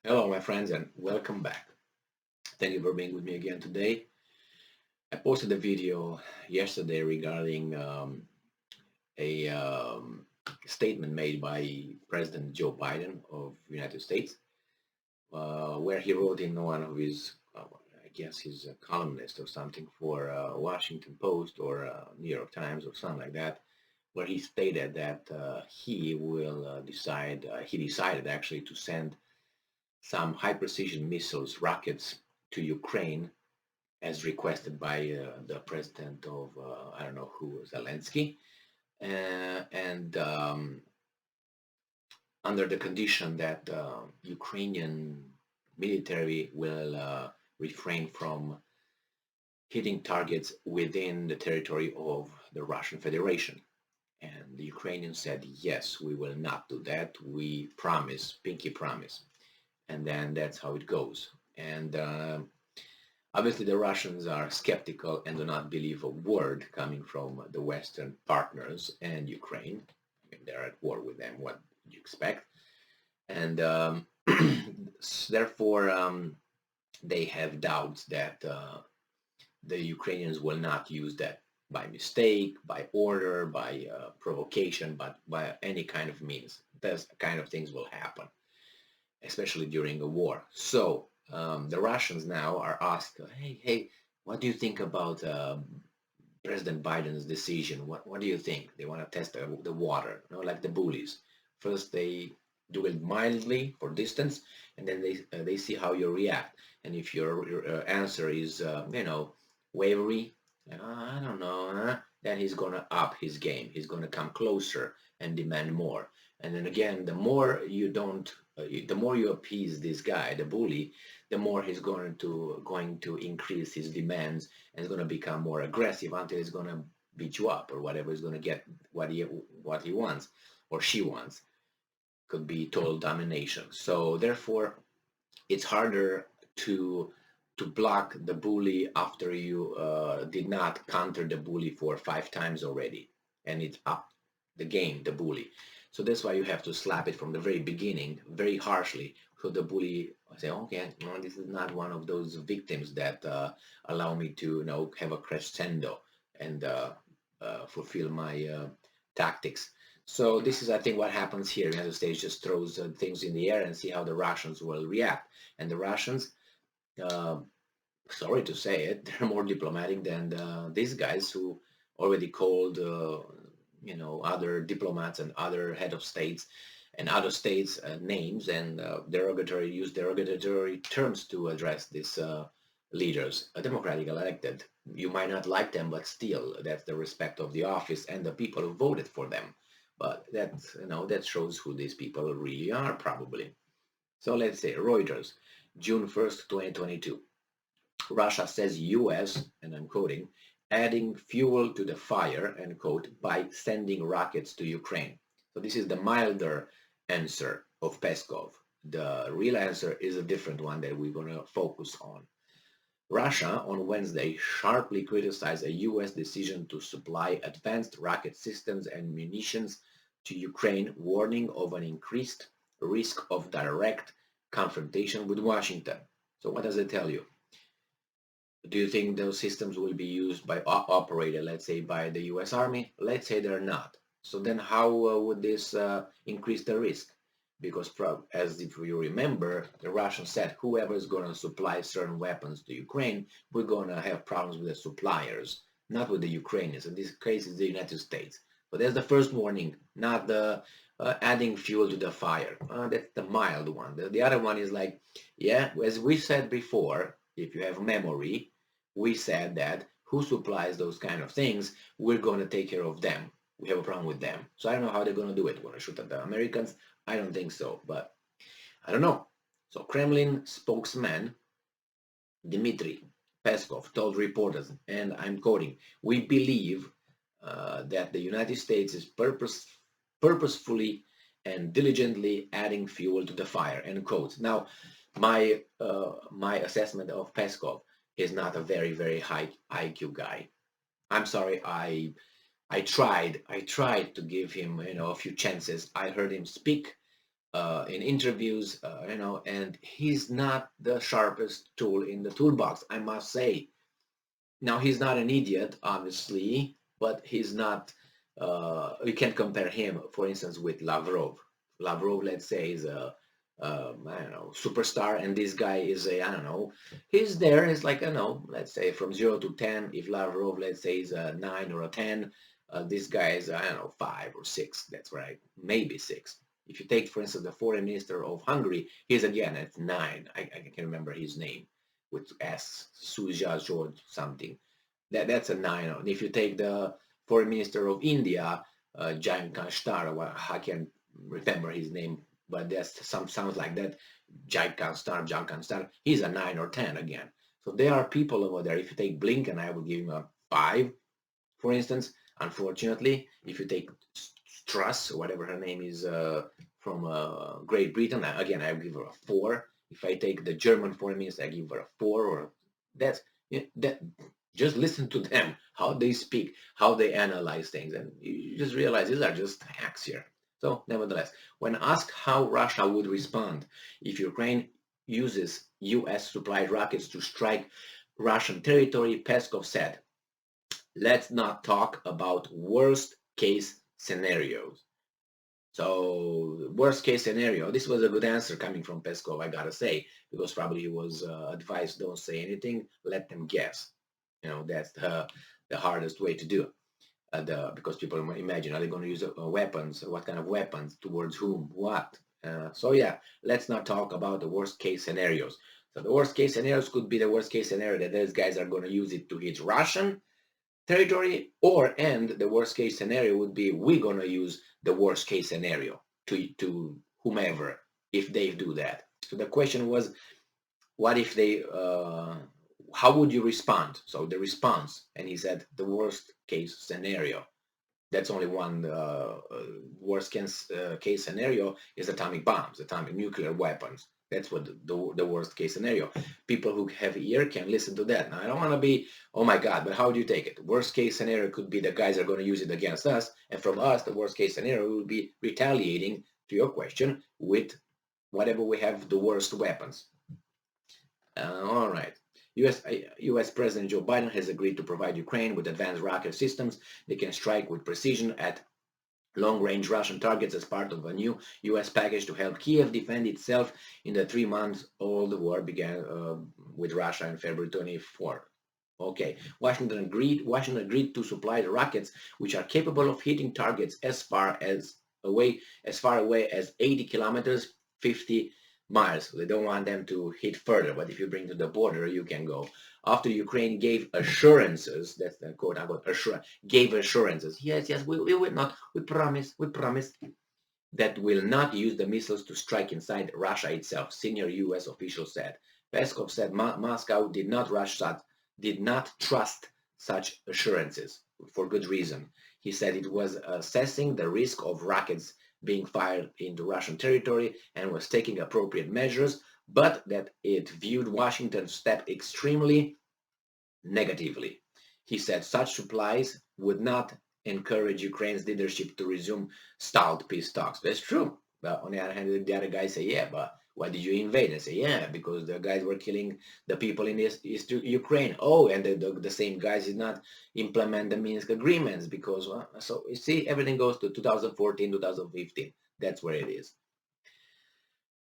Hello, my friends, and welcome back. Thank you for being with me again today. I posted a video yesterday regarding a statement made by President Joe Biden of the United States, where he wrote in one of his, I guess he's a columnist or something for Washington Post or New York Times or something like that, where he stated that he decided actually to send some high precision missiles rockets to Ukraine as requested by the president of I don't know who, Zelensky, and under the condition that Ukrainian military will refrain from hitting targets within the territory of the Russian Federation. And the Ukrainians said, yes, we will not do that. We promise, pinky promise. And then that's how it goes. And obviously, the Russians are skeptical and do not believe a word coming from the Western partners and Ukraine. I mean, they're at war with them. What do you expect? And therefore, they have doubts that the Ukrainians will not use that by mistake, by order, by provocation, but by any kind of means. Those kind of things will happen, especially during a war. So the Russians now are asked, hey, what do you think about President Biden's decision? What do you think? They want to test the water, like the bullies. First, they do it mildly for distance, and then they see how you react. And if your answer is, wavery, I don't know, then he's gonna up his game. He's gonna come closer and demand more. And then again, the more you don't, the more you appease this guy, the bully, the more he's going to increase his demands and is going to become more aggressive until he's going to beat you up or whatever. He's going to get what he wants or she wants. Could be total domination. So therefore, it's harder to block the bully after you did not counter the bully for 5 times already, and it's up the game, the bully. So that's why you have to slap it from the very beginning, very harshly, so the bully say, okay, no, this is not one of those victims that allow me to, have a crescendo and fulfill my tactics. So this is, I think, what happens here. The United States just throws things in the air and see how the Russians will react. And the Russians, uh, sorry to say it, they're more diplomatic than these guys who already called, other diplomats and other head of states and other states names and use derogatory terms to address these leaders, democratically elected. You might not like them, but still, that's the respect of the office and the people who voted for them. But that shows who these people really are, probably. So let's say Reuters, June 1st, 2022. Russia says US, and I'm quoting, adding fuel to the fire, end quote, by sending rockets to Ukraine. So this is the milder answer of Peskov. The real answer is a different one that we're going to focus on. Russia on Wednesday sharply criticized a US decision to supply advanced rocket systems and munitions to Ukraine, warning of an increased risk of direct confrontation with Washington. So what does it tell you? Do you think those systems will be used by operated, let's say, by the U.S. Army? Let's say they're not. So then how would this increase the risk? Because as if you remember, the Russians said whoever is going to supply certain weapons to Ukraine, we're going to have problems with the suppliers, not with the Ukrainians. In this case, it's the United States. So that's the first warning, not the adding fuel to the fire. That's the mild one. The other one is like, yeah, as we said before, if you have memory, we said that who supplies those kind of things, we're going to take care of them. We have a problem with them. So I don't know how they're going to do it. Want to shoot at the Americans? I don't think so, but I don't know. So Kremlin spokesman Dmitry Peskov told reporters, and I'm quoting, we believe that the United States is purposefully and diligently adding fuel to the fire, end quote. Now, my assessment of Peskov is not a very, very high IQ guy. I'm sorry, I tried to give him, a few chances. I heard him speak in interviews, and he's not the sharpest tool in the toolbox, I must say. Now, he's not an idiot, obviously, but he's not, you can't compare him, for instance, with Lavrov. Lavrov, let's say, is I don't know, superstar, and this guy is a, I don't know, he's there, it's like, I don't know, let's say from 0 to 10, if Lavrov, let's say, is a 9 or a 10, this guy is, I don't know, 5 or 6, that's right, maybe 6. If you take, for instance, the foreign minister of Hungary, he's again at 9. I can remember his name with S, Suja George something. That's a 9. And if you take the foreign minister of India, Jan Kanshtar, well, I can't remember his name, but that's sounds like that. Jan Kanstar, he's a 9 or 10 again. So there are people over there. If you take Blinken, I would give him a 5, for instance. Unfortunately, if you take Truss, whatever her name is, from Great Britain, again, I give her a 4. If I take the German foreign minister, I give her a 4. Or that's that. Just listen to them, how they speak, how they analyze things, and you just realize these are just hacks here. So, nevertheless, when asked how Russia would respond if Ukraine uses U.S.-supplied rockets to strike Russian territory, Peskov said, "Let's not talk about worst-case scenarios." So, worst-case scenario, this was a good answer coming from Peskov, I gotta say, because probably he was advised, don't say anything, let them guess. That's the hardest way to do it. Because people imagine, are they going to use weapons? What kind of weapons? Towards whom? What? So yeah, let's not talk about the worst case scenarios. So the worst case scenarios could be the worst case scenario that those guys are going to use it to hit Russian territory, and the worst case scenario would be we're going to use the worst case scenario to whomever if they do that. So the question was, what if they how would you respond? So the response, and he said the worst case scenario. That's only one worst case scenario is atomic bombs, atomic nuclear weapons. That's what the worst case scenario. People who have ear can listen to that. Now, I don't want to be, oh my God, but how do you take it? Worst case scenario could be the guys are going to use it against us. And from us, the worst case scenario will be retaliating to your question with whatever we have the worst weapons. All right. U.S. President Joe Biden has agreed to provide Ukraine with advanced rocket systems that can strike with precision at long-range Russian targets as part of a new U.S. package to help Kiev defend itself in the 3-month-old war began with Russia in February 24. Okay, Washington agreed to supply the rockets which are capable of hitting targets as far away as 80 kilometers, 50 miles. They don't want them to hit further, but if you bring to the border, you can go. After Ukraine gave assurances, that's the quote unquote gave assurances. Yes, we will not. We promise that will not use the missiles to strike inside Russia itself. Senior U.S. official said. Peskov said Moscow did not trust such assurances for good reason. He said it was assessing the risk of rockets being fired into Russian territory and was taking appropriate measures, but that it viewed Washington's step extremely negatively. He said such supplies would not encourage Ukraine's leadership to resume stalled peace talks. That's true. But on the other hand, the other guys say, yeah, but why did you invade? And say, yeah, because the guys were killing the people in East Ukraine. Oh, and the same guys did not implement the Minsk agreements because, so you see, everything goes to 2014, 2015. That's where it is.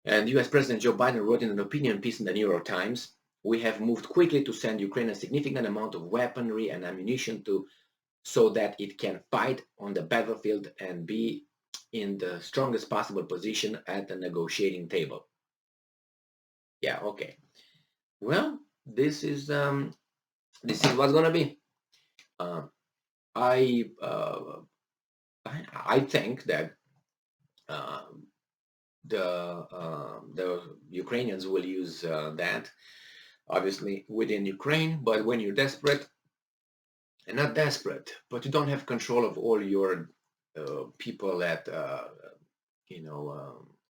And U.S. President Joe Biden wrote in an opinion piece in the New York Times, "We have moved quickly to send Ukraine a significant amount of weaponry and ammunition so that it can fight on the battlefield and be in the strongest possible position at the negotiating table." Yeah, okay. Well, this is what's gonna be. I think that the Ukrainians will use that obviously within Ukraine, but when you're desperate, and not desperate, but you don't have control of all your people that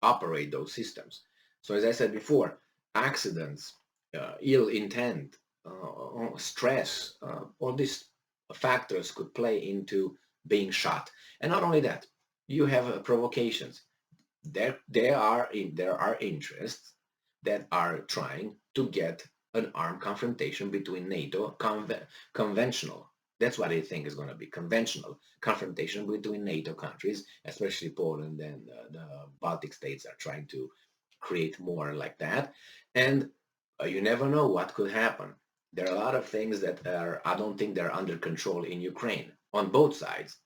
operate those systems. So as I said before, accidents, ill intent, stress, all these factors could play into being shot. And not only that, you have provocations. there are interests that are trying to get an armed confrontation between NATO conventional. That's what I think is going to be conventional confrontation between NATO countries, especially Poland and the Baltic states are trying to create more like that. And you never know what could happen. There are a lot of things that are, I don't think they're under control in Ukraine on both sides.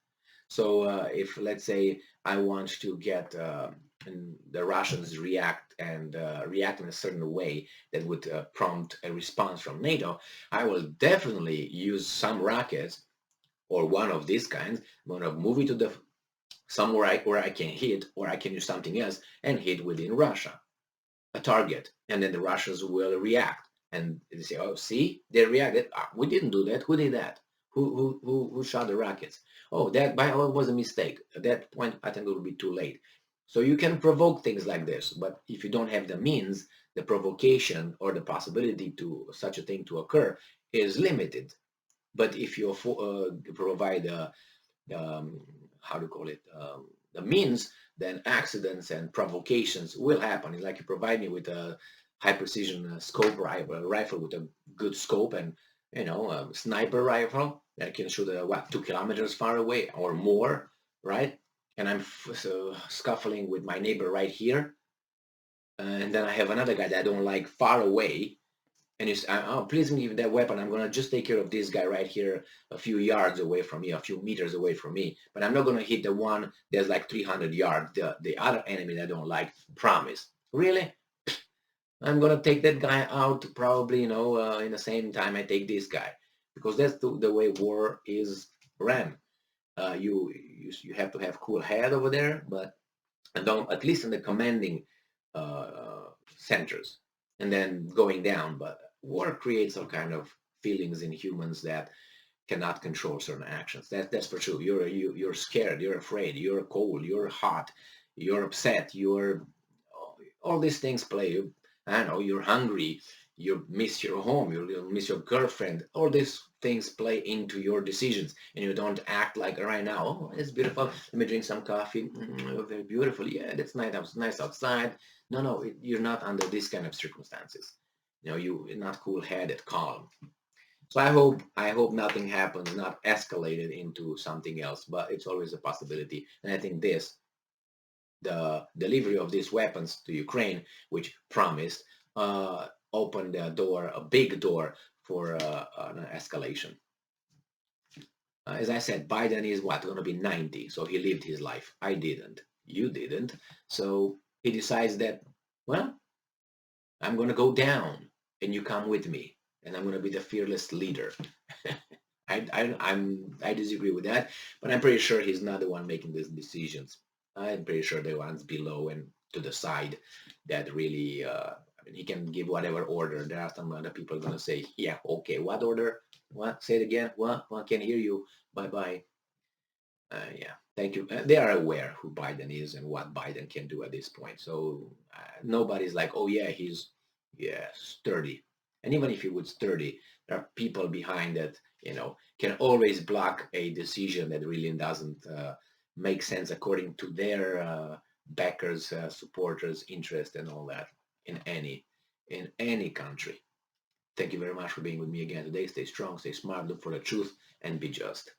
So if, let's say, I want to get the Russians react in a certain way that would prompt a response from NATO, I will definitely use some rockets or one of these kinds. I'm going to move it to the somewhere where I can hit, or I can use something else and hit within Russia a target, and then the Russians will react and they say, "Oh, see, they reacted. Ah, we didn't do that. Who did that? Who shot the rockets? Oh, that by oh, it was a mistake. At that point, I think it will be too late." So you can provoke things like this, but if you don't have the means, the provocation or the possibility to such a thing to occur is limited. But if you provide how to call it, the means, then accidents and provocations will happen. It's like you provide me with a high precision scope rifle with a good scope, and a sniper rifle that can shoot what 2 kilometers far away or more, right? And I'm so scuffling with my neighbor right here, and then I have another guy that I don't like far away, and you say, "Oh, please give me that weapon. I'm gonna just take care of this guy right here, a few yards away from me, a few meters away from me. But I'm not gonna hit the one that's like 300 yards. The other enemy that I don't like. Promise. Really? I'm gonna take that guy out probably, in the same time I take this guy, because that's the way war is ran. You have to have cool head over there, but don't, at least in the commanding centers, and then going down. But war creates all kind of feelings in humans that cannot control certain actions. That's for sure. You're scared, you're afraid, you're cold, you're hot, you're upset, you're all these things play. I don't know, you're hungry, you miss your home, you miss your girlfriend. All these things play into your decisions, and you don't act like right now. Oh, it's beautiful. Let me drink some coffee. Oh, very beautiful. Yeah, that's nice. Nice outside. No, no, you're not under these kind of circumstances. You're not cool-headed, calm. So I hope nothing happens, not escalated into something else. But it's always a possibility, and I think the delivery of these weapons to Ukraine, which promised, opened a big door for an escalation. As I said, Biden is what, going to be 90, so he lived his life. I didn't. You didn't. So he decides that, well, I'm going to go down, and you come with me, and I'm going to be the fearless leader. I disagree with that, but I'm pretty sure he's not the one making these decisions. I'm pretty sure the ones below and to the side that really, I mean, he can give whatever order. There are some other people going to say, yeah, okay, what order? What? Say it again. What? I can't hear you. Bye-bye. Yeah, thank you. They are aware who Biden is and what Biden can do at this point. So nobody's like, oh yeah, he's sturdy. And even if he was sturdy, there are people behind that, can always block a decision that really doesn't make sense according to their backers, supporters, interest, and all that in any country. Thank you very much for being with me again today. Stay strong, stay smart, look for the truth, and be just.